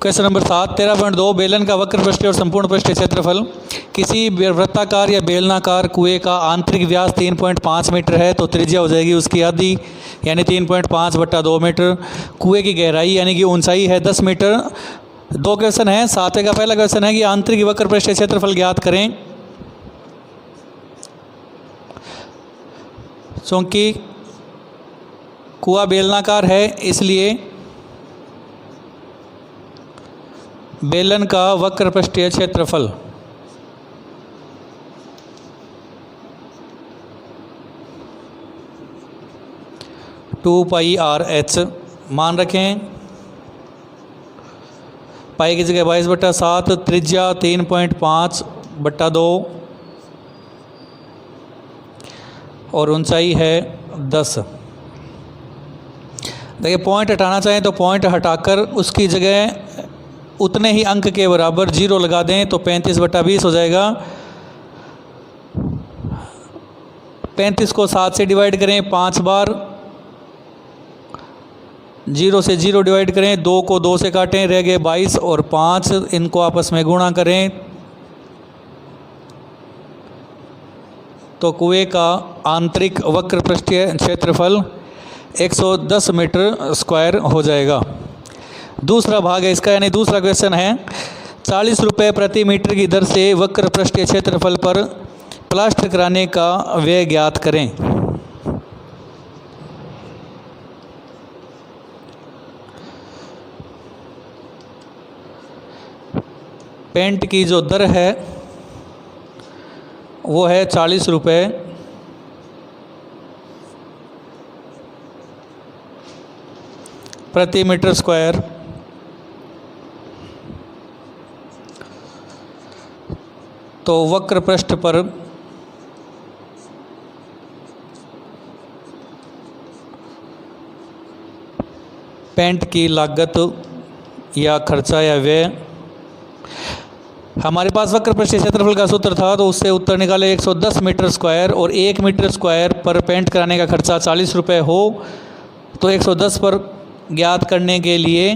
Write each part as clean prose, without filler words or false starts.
Question number 7 13.2 बेलन का वक्र पृष्ठीय और संपूर्ण पृष्ठीय क्षेत्रफल। किसी वृत्ताकार या बेलनाकार कुएं का आंतरिक व्यास 3.5 मीटर है तो त्रिज्या हो जाएगी उसकी आधी यानी 3.5/2 मीटर। कुएं की गहराई यानी कि ऊंचाई है 10 मीटर। दो क्वेश्चन है। 7 का पहला क्वेश्चन है कि आंतरिक वक्र पृष्ठीय क्षेत्रफल ज्ञात करें। क्योंकि कुआं बेलनाकार है इसलिए बेलन का वक्र पृष्ठीय क्षेत्रफल टू पाई आर एच मान रखें। पाई की जगह 22/7, त्रिज्या 3.5/2 और ऊंचाई है 10। देखिए पॉइंट हटाना चाहें तो पॉइंट हटाकर उसकी जगह उतने ही अंक के बराबर 0 लगा दें तो 35/20 हो जाएगा। 35 को 7 से डिवाइड करें 5 बार, 0 से 0 डिवाइड करें, 2 को 2 से काटें, रह गए 22 और 5, इनको आपस में गुणा करें तो कुएं का आंतरिक वक्र पृष्ठीय क्षेत्रफल 110 मीटर स्क्वायर हो जाएगा। दूसरा भाग है इसका यानी दूसरा क्वेश्चन है 40 रुपये प्रति मीटर की दर से वक्र पृष्ठीय क्षेत्रफल पर प्लास्टर कराने का व्यय ज्ञात करें। पेंट की जो दर है वो है 40 रुपये प्रति मीटर स्क्वायर। तो वक्र पृष्ठ पर पेंट की लागत या खर्चा या व्यय, हमारे पास वक्र पृष्ठीय क्षेत्रफल का सूत्र था तो उससे उत्तर निकाले 110 मीटर स्क्वायर और 1 मीटर स्क्वायर पर पेंट कराने का खर्चा 40 रुपये हो तो 110 पर ज्ञात करने के लिए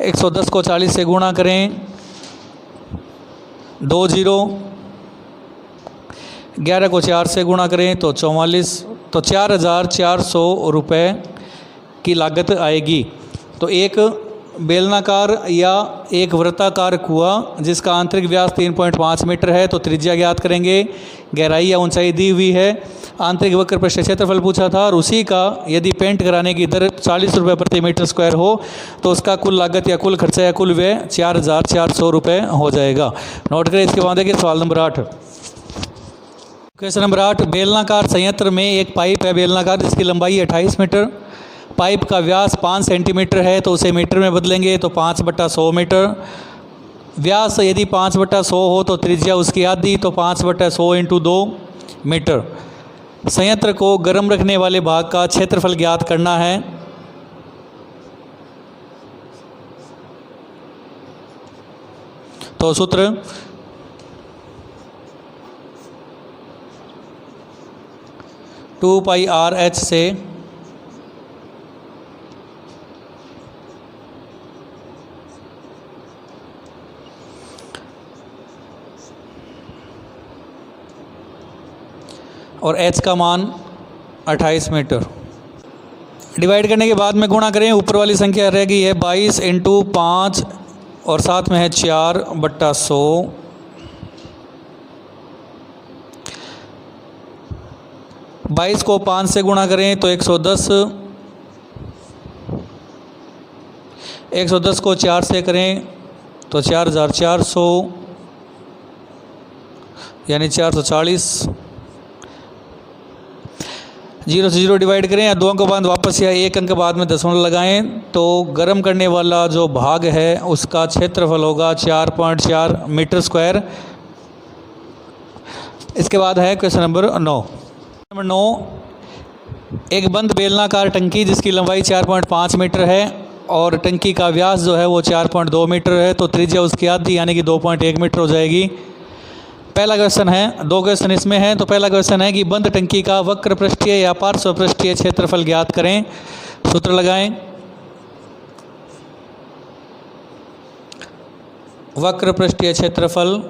110 को 40 से गुणा करें, 2 0, 11 को 4 से गुणा करें तो 44, तो 4400 रुपये की लागत आएगी। तो एक बेलनाकार या एक वृत्ताकार कुआं जिसका आंतरिक व्यास 3.5 मीटर है तो त्रिज्या ज्ञात करेंगे, गहराई या ऊंचाई दी हुई है, आंतरिक वक्र पृष्ठीय क्षेत्रफल पूछा था और उसी का यदि पेंट कराने की दर 40 रुपये प्रति मीटर स्क्वायर हो तो उसका कुल लागत या कुल खर्चा या कुल व्यय 4400 रुपये हो जाएगा। नोट करें। इसके बाद देखिए सवाल नंबर 8। क्वेश्चन नंबर 8 बेलनाकार संयंत्र में एक पाइप है बेलनाकार जिसकी लंबाई 28 मीटर। पाइप का व्यास 5 सेंटीमीटर है तो उसे मीटर में बदलेंगे तो 5/100 मीटर। व्यास यदि 5/100 हो तो त्रिज्या उसकी आधी तो 5/100 × 2 मीटर। संयंत्र को गर्म रखने वाले भाग का क्षेत्रफल ज्ञात करना है। तो सूत्र टू पाई आर एच से और h का मान 28 मीटर। डिवाइड करने के बाद में गुणा करें, ऊपर वाली संख्या रह गई है 22 × 5 और साथ में है 4/100। बाईस को 5 से गुणा करें तो 110, 110 को 4 से करें तो 4400 यानी 440। 0 से 0 डिवाइड करें या 2 अंक बाद वापस या 1 अंक बाद में दशमलव लगाएं तो गर्म करने वाला जो भाग है उसका क्षेत्रफल होगा 4.4 मीटर स्क्वायर। इसके बाद है क्वेश्चन नंबर 9। नंबर 9 एक बंद बेलनाकार टंकी जिसकी लंबाई 4.5 मीटर है और टंकी का व्यास जो है वो 4.2 मीटर है तो त्रिज्या उसकी आधी यानी कि 2.1 मीटर हो जाएगी। पहला क्वेश्चन है, दो क्वेश्चन इसमें हैं। तो पहला क्वेश्चन है कि बंद टंकी का वक्र पृष्ठीय या पार्श्व पृष्ठीय क्षेत्रफल ज्ञात करें। सूत्र लगाएं। वक्र पृष्ठीय क्षेत्रफल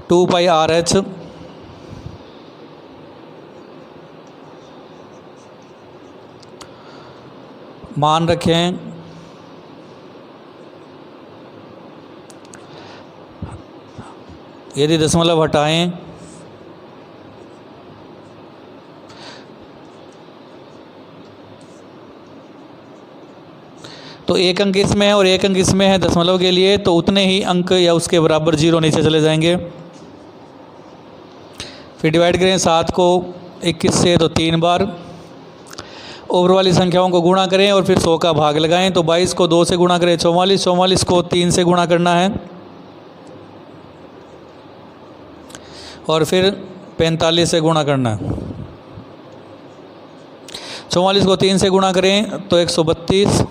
टू पाई आर एच मान रखें यदि दशमलव हटाएं तो एक अंक इसमें है और एक अंक इसमें है दशमलव के लिए, तो उतने ही अंक या उसके बराबर जीरो नीचे चले जाएंगे। फिर डिवाइड करें 7 को 21 से तो 3 बार, ऊपर वाली संख्याओं को गुणा करें और फिर 100 का भाग लगाएं। तो 22 को 2 से गुणा करें 44, 44 को 3 से गुणा करना है और फिर 45 से गुणा करना है। 44 को 3 से गुणा करें तो 132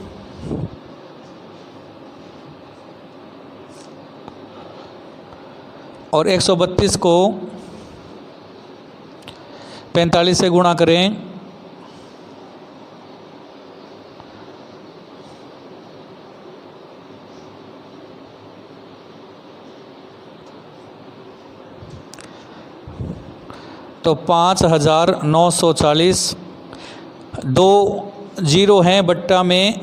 और 132 को 45 से गुणा करें तो 5940। 2 जीरो हैं बट्टा में,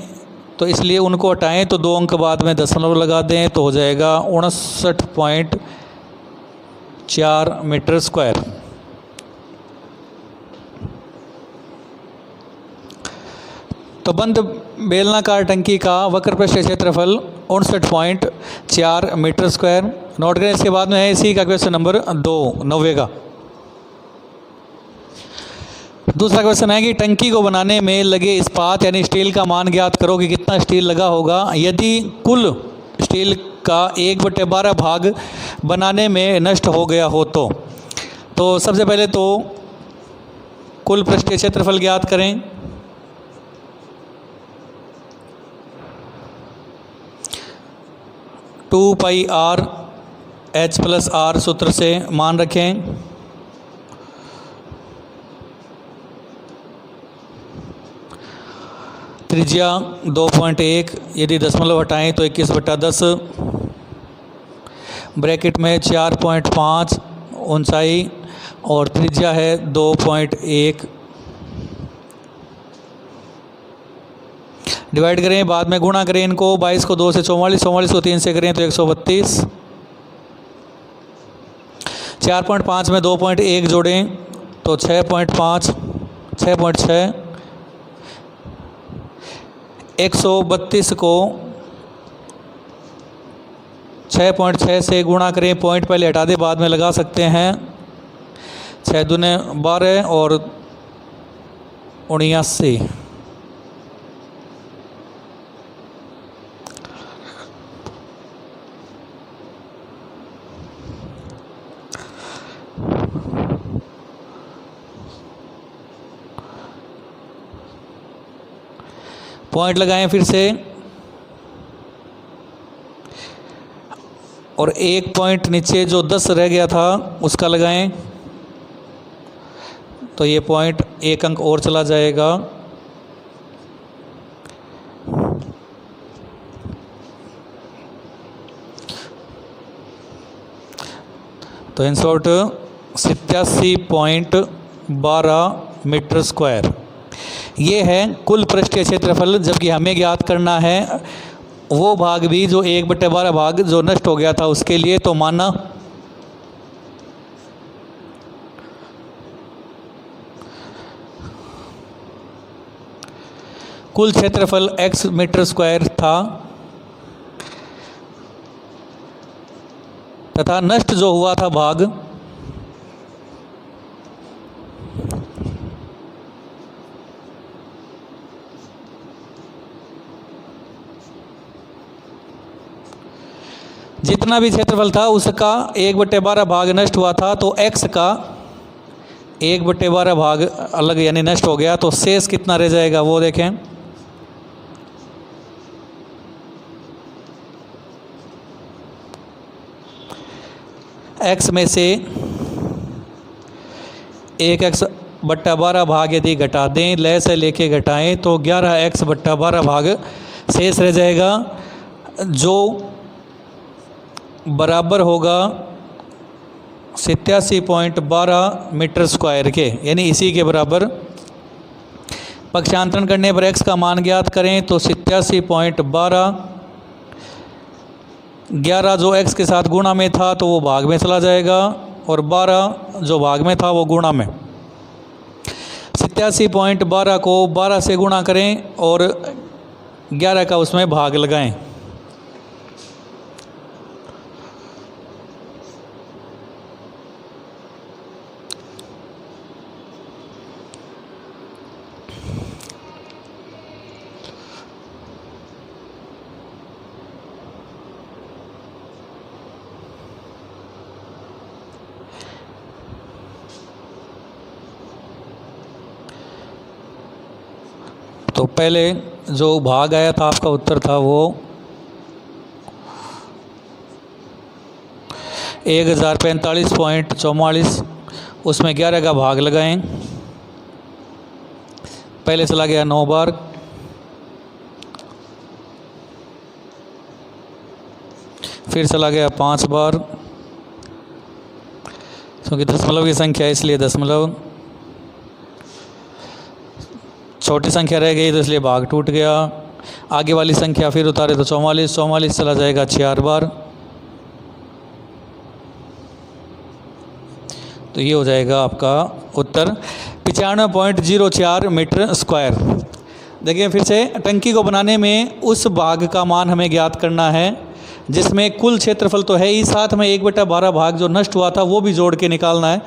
तो इसलिए उनको हटाएं, तो 2 अंक बाद में दशमलव लगा दें तो हो जाएगा 59.4 मीटर स्क्वायर। तो बंद बेलनाकार टंकी का वक्र पृष्ठीय क्षेत्रफल 59.4 मीटर स्क्वायर। नोट करें। इसके बाद में है इसी का क्वेश्चन नंबर 2 90 का। दूसरा क्वेश्चन है कि टंकी को बनाने में लगे इस्पात यानी स्टील का मान ज्ञात करो कि कितना स्टील लगा होगा यदि कुल स्टील का 1/12 भाग बनाने में नष्ट हो गया हो। तो सबसे पहले तो कुल पृष्ठीय क्षेत्रफल ज्ञात करें। Two pi r h plus r सूत्र से मान रखें। त्रिज्या 2.1, यदि दशमलव हटाएं तो 21/10, ब्रैकेट में 4.5 ऊंचाई और त्रिज्या है 2.1। डिवाइड करें, बाद में गुणा करें इनको। 22 को 2 से 44, 44 को 3 से करें तो 132। 4.5 में 2.1 जोड़ें तो 6.5, 6.6। 132 को 6.6 से गुणा करें, पॉइंट पहले हटा दें बाद में लगा सकते हैं। 6 दूने 12 और 79। पॉइंट लगाएं फिर से और एक पॉइंट नीचे जो 10 रह गया था उसका लगाएं, तो ये पॉइंट एक अंक और चला जाएगा। तो इन शॉर्ट 87.12 मीटर स्क्वायर ये है कुल पृष्ठीय क्षेत्रफल। जबकि हमें ज्ञात करना है वो भाग भी जो 1/12 भाग जो नष्ट हो गया था उसके लिए। तो माना कुल क्षेत्रफल x मीटर स्क्वायर था तथा नष्ट जो हुआ था भाग जितना भी क्षेत्रफल था उसका 1/12 भाग नष्ट हुआ था। तो x का 1/12 भाग अलग यानी नष्ट हो गया, तो शेष कितना रह जाएगा वो देखें। x में से एक x 11/12 भाग यदि घटा दें, लय से लेके घटाएं तो 11x/12 भाग शेष रह जाएगा, जो बराबर होगा 87.12 मीटर स्क्वायर के, यानी इसी के बराबर। पक्षांतरण करने पर x का मान ज्ञात करें तो 87.12, 11 जो x के साथ गुणा में था तो वो भाग में चला जाएगा, और 12 जो भाग में था वो गुणा में। 87.12 को 12 से गुणा करें और 11 का उसमें भाग लगाएं। तो पहले जो भाग आया था आपका उत्तर था वो 1045.44, उसमें 11 का भाग लगाएं। पहले चला गया 9 बार, फिर चला गया 5 बार, क्योंकि दशमलव की संख्या है इसलिए दशमलव, छोटी संख्या रह गई तो इसलिए भाग टूट गया। आगे वाली संख्या फिर उतारे तो 44 चला जाएगा 4 बार, तो ये हो जाएगा आपका उत्तर 95.04 मीटर स्क्वायर। देखिए फिर से, टंकी को बनाने में उस भाग का मान हमें ज्ञात करना है जिसमें कुल क्षेत्रफल तो है ही, साथ में 1/12 भाग जो नष्ट हुआ था वो भी जोड़ के निकालना है।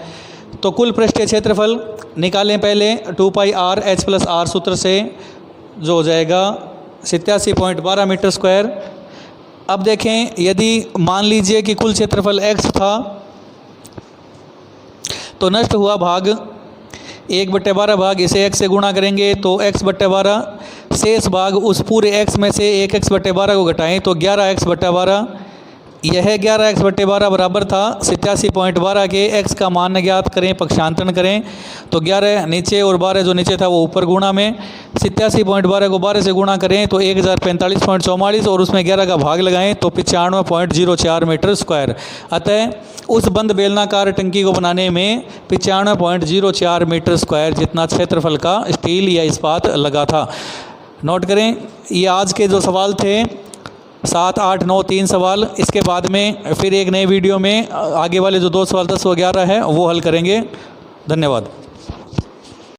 तो कुल पृष्ठीय क्षेत्रफल निकालें पहले 2πr/h+r सूत्र से, जो हो जाएगा 87.12 मीटर स्क्वायर। अब देखें, यदि मान लीजिए कि कुल क्षेत्रफल x था तो नष्ट हुआ भाग 1/12 भाग, इसे x से गुणा करेंगे तो x/12, शेष भाग उस पूरे x में से 1x/12 को घटाएं तो 11x/12, यह 11x/12 बराबर था 87.12 के। x का मान ज्ञात करें, पक्षांतरण करें तो 11 नीचे और 12 जो नीचे था वो ऊपर गुणा में। 87.12 को 12 से गुणा करें तो 1045.44 और उसमें 11 का भाग लगाएं तो 95.04 मीटर स्क्वायर। अतः उस बंद बेलनाकार टंकी को बनाने में 95.04 मीटर स्क्वायर जितना क्षेत्रफल का स्टील या इस्पात लगा था। नोट करें, ये आज के जो सवाल थे 7, 8, 9 3 सवाल। इसके बाद में फिर एक नए वीडियो में आगे वाले जो 2 सवाल 10 व 11 है वो हल करेंगे। धन्यवाद।